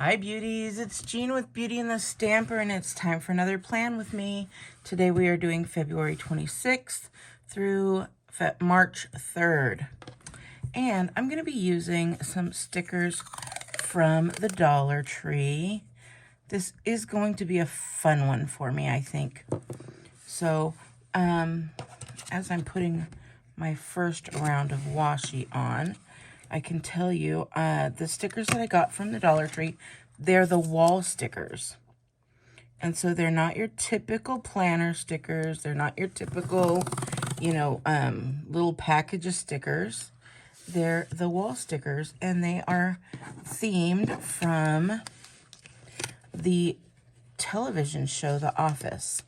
Hi beauties, it's Jean with Beauty and the Stamper, and it's time for another plan with me. Today we are doing February 26th through March 3rd. And I'm going to be using some stickers from the Dollar Tree. This is going to be a fun one for me, I think. So, as I'm putting my first round of washi on, I can tell you, the stickers that I got from the Dollar Tree, they're the wall stickers. And so they're not your typical planner stickers. They're not your typical, little package of stickers. They're the wall stickers, and they are themed from the television show, The Office.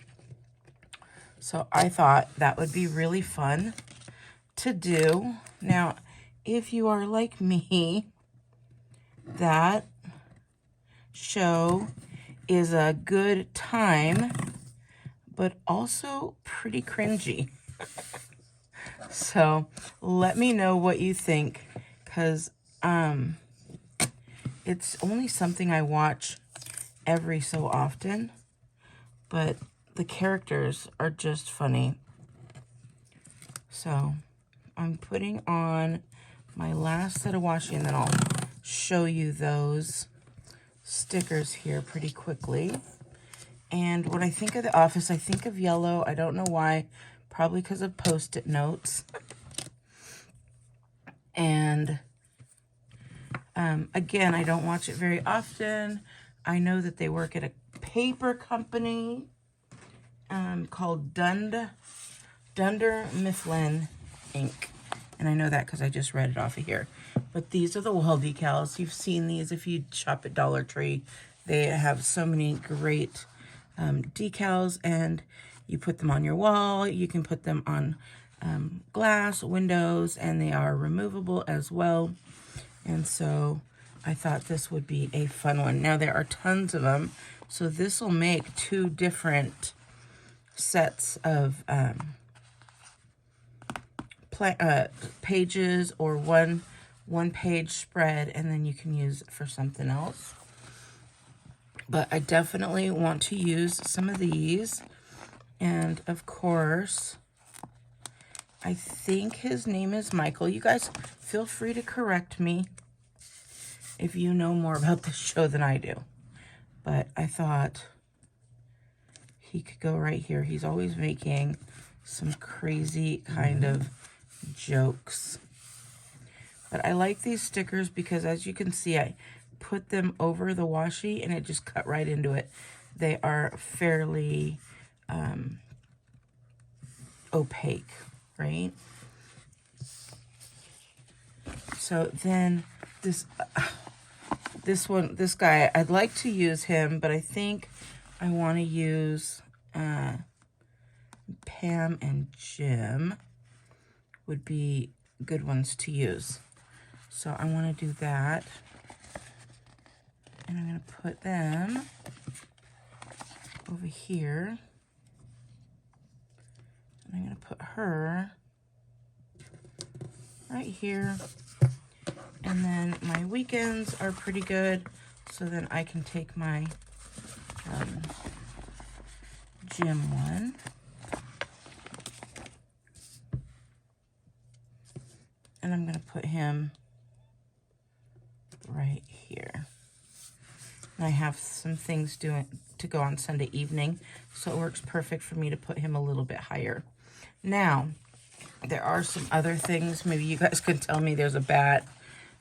So I thought that would be really fun to do. Now, if you are like me, that show is a good time, but also pretty cringy. So let me know what you think, because it's only something I watch every so often, but the characters are just funny. So I'm putting on my last set of washi, and then I'll show you those stickers here pretty quickly. And when I think of The Office, I think of yellow. I don't know why. Probably because of Post-it notes. And again, I don't watch it very often. I know that they work at a paper company called Dunder Mifflin Inc. And I know that because I just read it off of here. But these are the wall decals. You've seen these if you shop at Dollar Tree. They have so many great decals, and you put them on your wall. You can put them on glass, windows, and they are removable as well. And so I thought this would be a fun one. Now, there are tons of them, so this will make 2 different sets of pages, or one page spread, and then you can use it for something else. But I definitely want to use some of these. And of course, I think his name is Michael. You guys feel free to correct me if you know more about this show than I do. But I thought he could go right here. He's always making some crazy kind of jokes. But I like these stickers because, as you can see, I put them over the washi and it just cut right into it. They are fairly opaque, right? So then this guy, I'd like to use him, but I think I want to use Pam and Jim would be good ones to use. So I want to do that. And I'm going to put them over here. And I'm going to put her right here. And then my weekends are pretty good. So then I can take my Jim one. And I'm going to put him right here. And I have some things to go on Sunday evening, so it works perfect for me to put him a little bit higher. Now, there are some other things. Maybe you guys could tell me. There's a bat,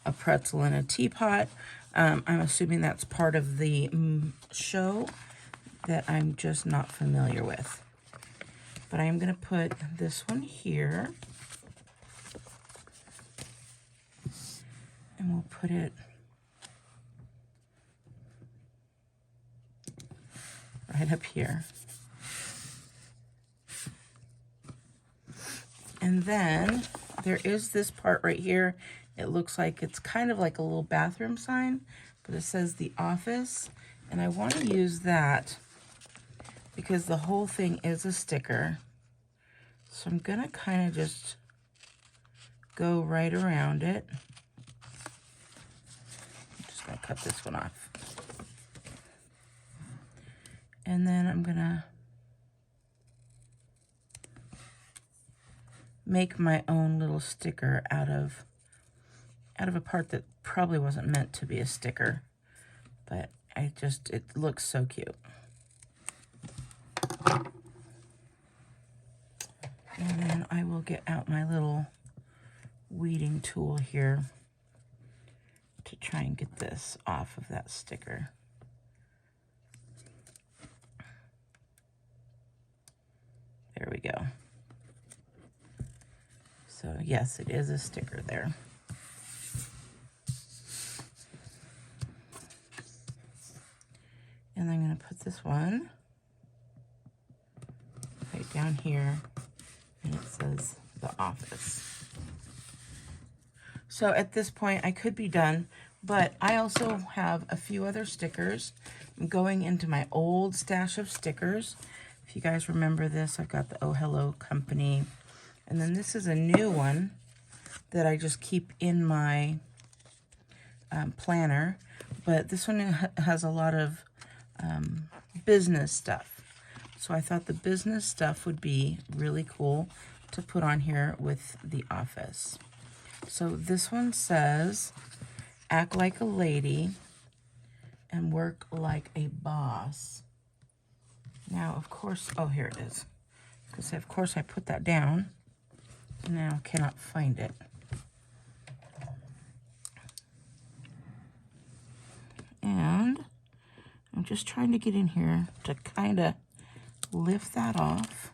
a pretzel, and a teapot. I'm assuming that's part of the show that I'm just not familiar with. But I am going to put this one here. And we'll put it right up here. And then there is this part right here. It looks like it's kind of like a little bathroom sign, but it says The Office. And I want to use that because the whole thing is a sticker. So I'm going to kind of just go right around it. I'm just going to cut this one off. And then I'm gonna make my own little sticker out of a part that probably wasn't meant to be a sticker, but it looks so cute. And then I will get out my little weeding tool here to try and get this off of that sticker. There we go. So yes, it is a sticker there. And I'm going to put this one right down here, and it says the office. So at this point I could be done, but I also have a few other stickers. I'm going into my old stash of stickers. If you guys remember this, I've got the Oh Hello Company. And then this is a new one that I just keep in my planner. But this one has a lot of business stuff. So I thought the business stuff would be really cool to put on here with the office. So this one says, act like a lady and work like a boss. Now, of course, oh, here it is. Because, of course, I put that down. Now I cannot find it. And I'm just trying to get in here to kind of lift that off.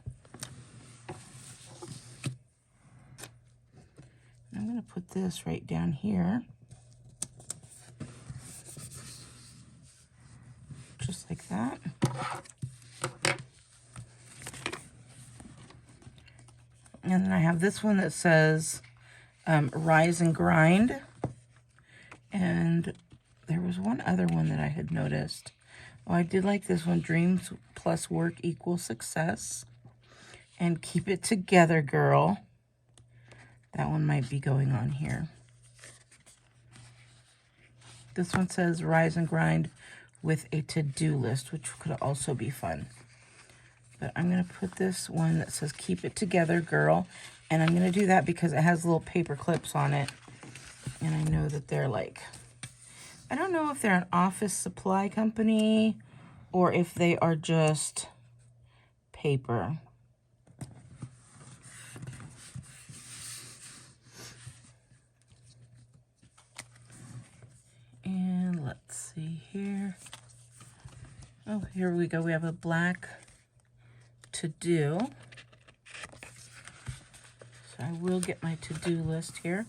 I'm going to put this right down here. Just like that. And then I have this one that says Rise and Grind. And there was one other one that I had noticed. Oh, I did like this one, Dreams plus work equals success. And Keep It Together, Girl. That one might be going on here. This one says Rise and Grind with a to-do list, which could also be fun. But I'm going to put this one that says Keep It Together, Girl. And I'm going to do that because it has little paper clips on it. And I know that they're like, I don't know if they're an office supply company or if they are just paper. And let's see here. Oh, here we go. We have a black to-do. So I will get my to-do list here.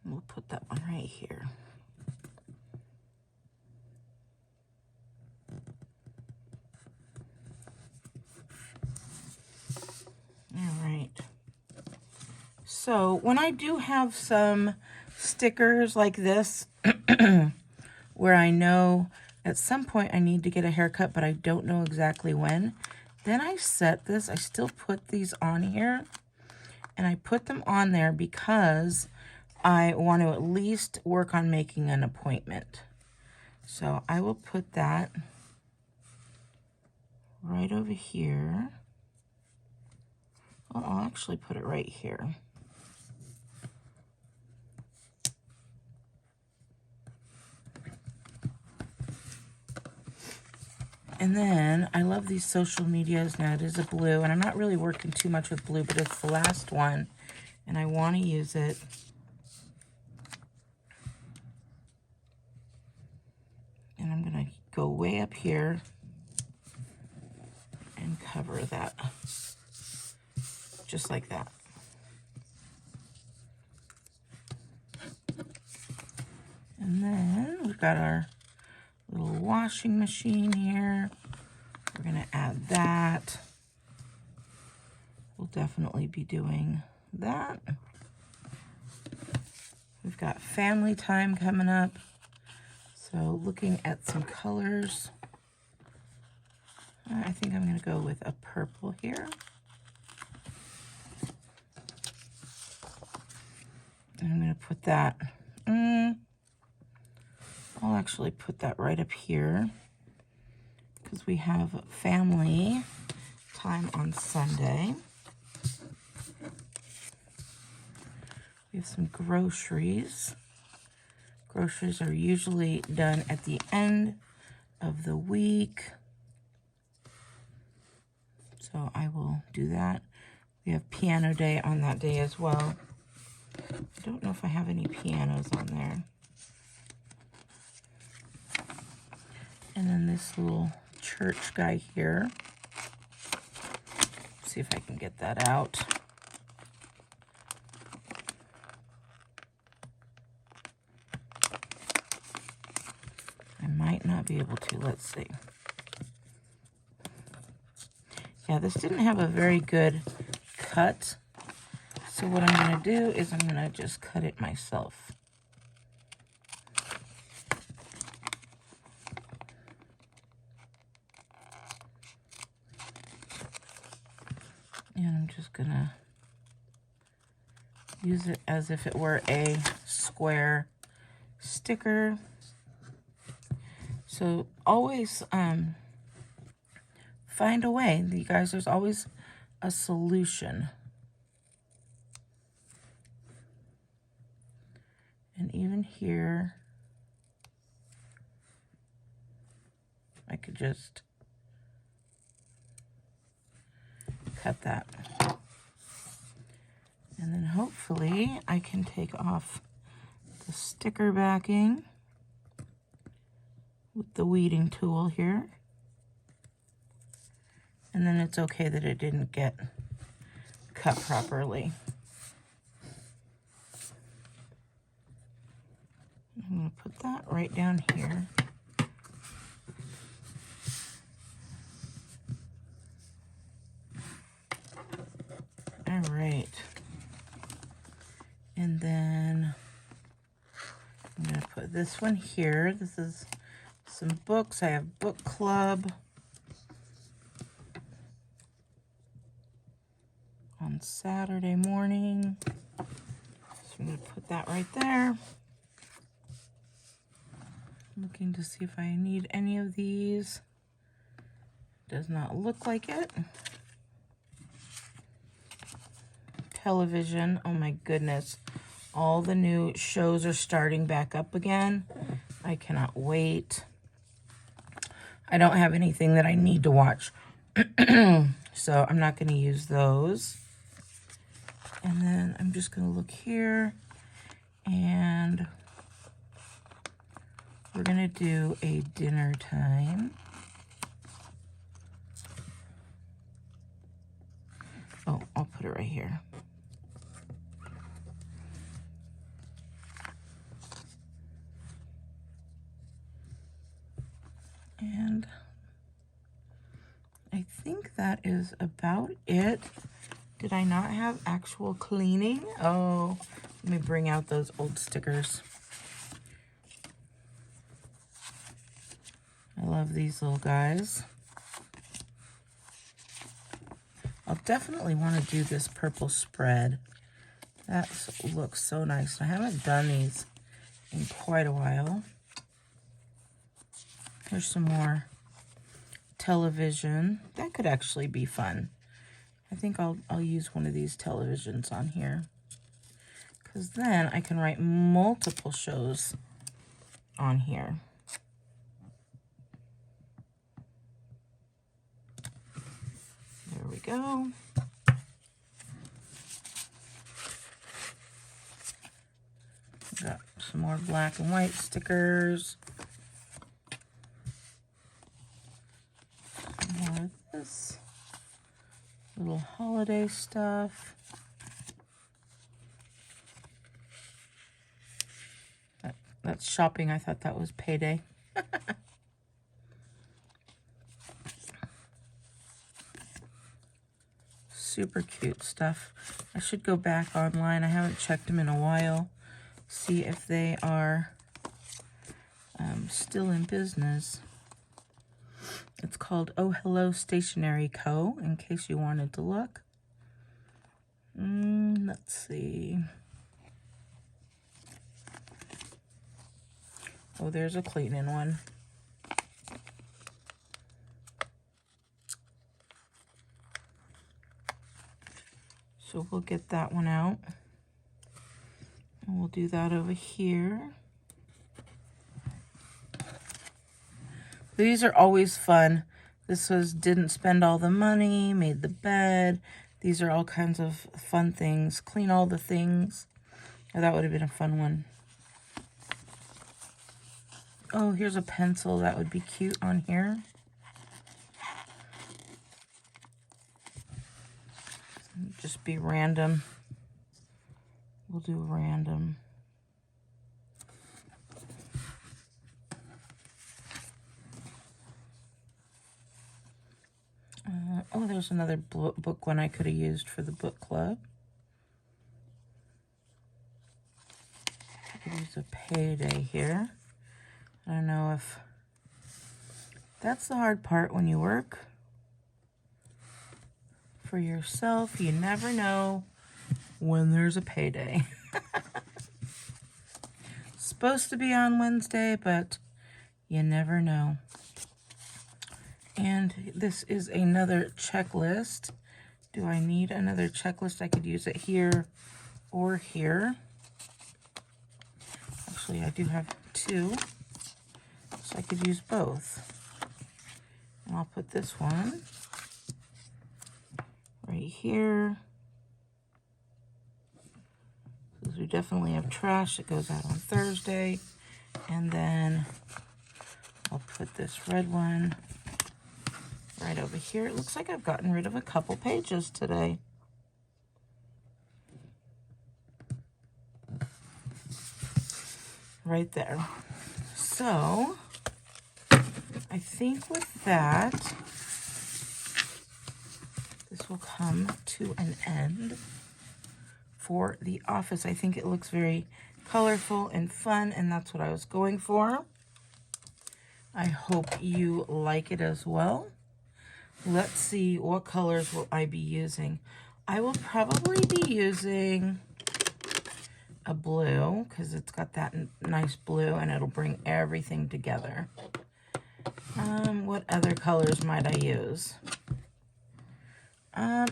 We'll put that one right here. All right. So when I do have some stickers like this, where I know at some point I need to get a haircut, but I don't know exactly when, then I set this. I still put these on here, and I put them on there because I want to at least work on making an appointment. So I will put that right over here. Well, I'll actually put it right here. And then I love these social medias. Now it is a blue, and I'm not really working too much with blue, but it's the last one, and I want to use it. And I'm going to go way up here and cover that, just like that. And then we've got our little washing machine here. We're going to add that. We'll definitely be doing that. We've got family time coming up. So looking at some colors, I think I'm going to go with a purple here. And I'm going to put that I'll actually put that right up here because we have family time on Sunday. We have some groceries. Groceries are usually done at the end of the week, so I will do that. We have piano day on that day as well. I don't know if I have any pianos on there. And then this little church guy here. See if I can get that out. I might not be able to. Let's see. Yeah, this didn't have a very good cut. So what I'm going to do is I'm going to just cut it myself. And I'm just going to use it as if it were a square sticker. So always find a way. You guys, there's always a solution. And even here, I could just cut that. And then hopefully I can take off the sticker backing with the weeding tool here. And then it's okay that it didn't get cut properly. I'm going to put that right down here. All right. And then I'm going to put this one here. This is some books. I have book club on Saturday morning. So I'm going to put that right there. Looking to see if I need any of these. Does not look like it. Television. Oh my goodness. All the new shows are starting back up again. I cannot wait. I don't have anything that I need to watch. So I'm not going to use those. And then I'm just going to look here. And we're going to do a dinner time. Oh, I'll put it right here. And I think that is about it. Did I not have actual cleaning? Oh, let me bring out those old stickers. I love these little guys. I'll definitely want to do this purple spread. That looks so nice. I haven't done these in quite a while. Here's some more television. That could actually be fun. I think I'll use one of these televisions on here, because then I can write multiple shows on here. There we go. Got some more black and white stickers. More of this little holiday stuff. That's shopping. I thought that was payday. Super cute stuff. I should go back online. I haven't checked them in a while. See if they are still in business. It's called Oh Hello Stationery Co., in case you wanted to look. Let's see. Oh, there's a cleaning one. So we'll get that one out. And we'll do that over here. These are always fun. This was didn't spend all the money, made the bed. These are all kinds of fun things. Clean all the things. Oh, that would have been a fun one. Oh, here's a pencil. That would be cute on here. Just be random. We'll do random. Oh, there's another book one I could have used for the book club. I could use a payday here. I don't know if... That's the hard part when you work for yourself. You never know when there's a payday. Supposed to be on Wednesday, but you never know. And this is another checklist. Do I need another checklist? I could use it here or here. Actually, I do have two, so I could use both. And I'll put this one right here. Because we definitely have trash that goes out on Thursday. And then I'll put this red one right over here. It looks like I've gotten rid of a couple pages today. Right there. So, I think with that, this will come to an end for the office. I think it looks very colorful and fun, and that's what I was going for. I hope you like it as well. Let's see, what colors will I be using? I will probably be using a blue because it's got that nice blue and it'll bring everything together. What other colors might I use?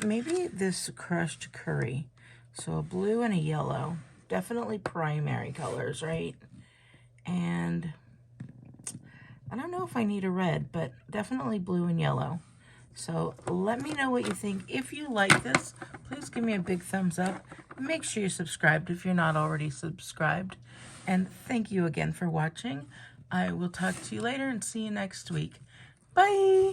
Maybe this crushed curry. So a blue and a yellow. Definitely primary colors, right? And I don't know if I need a red, but definitely blue and yellow. So let me know what you think. If you like this, please give me a big thumbs up. Make sure you're subscribed if you're not already subscribed. And thank you again for watching. I will talk to you later and see you next week. Bye!